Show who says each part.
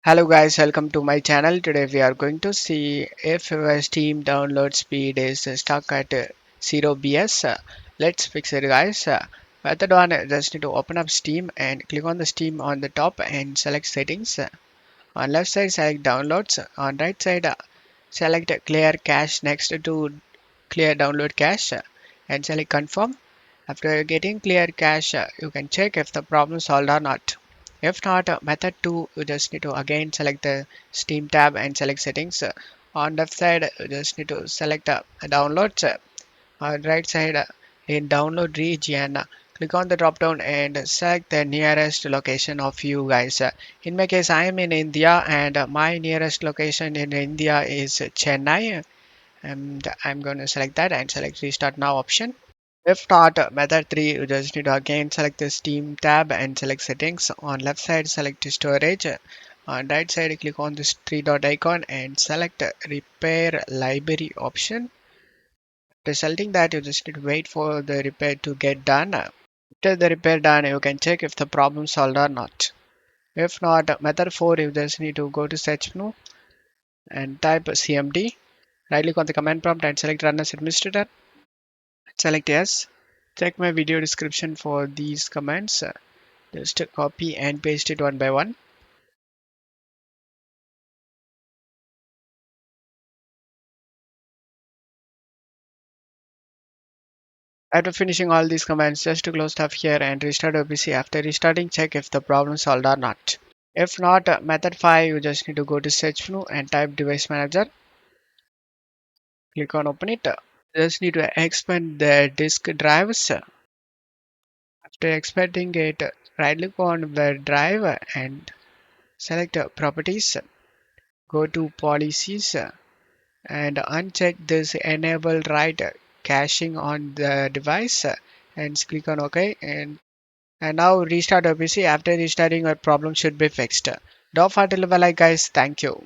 Speaker 1: Hello guys, welcome to my channel. Today we are going to see if your Steam download speed is stuck at 0 BS. Let's fix it guys. Method 1, just need to open up Steam and click on the Steam on the top and select settings. On left side select downloads. On right side select clear cache next to clear download cache and select confirm. After getting clear cache, you can check if the problem is solved or not. If not, method 2, you just need to again select the Steam tab and select settings. On left side, you just need to select downloads. On right side, in download region, click on the drop down and select the nearest location of you guys. In my case, I am in India and my nearest location in India is Chennai. And I'm going to select that and select restart now option. If not, method 3, you just need to again select the Steam tab and select settings. On left side, select storage. On right side, click on this three dot icon and select repair library option. Resulting that, you just need to wait for the repair to get done. After the repair done, you can check if the problem solved or not. If not, method 4, you just need to go to search menu and type cmd. Right click on the command prompt and select run as administrator. Select yes. Check my video description for these commands. Just copy and paste it one by one. After finishing all these commands, just to close stuff here and restart your PC. After restarting, check if the problem solved or not. If not, method 5, you just need to go to search menu and type device manager. Click on open it. Just need to expand the disk drives. After expanding it, right click on the drive and select properties. Go to policies and uncheck this enable write caching on the device and click on OK and now restart your PC. After restarting, your problem should be fixed. Don't forget to leave a like guys. Thank you.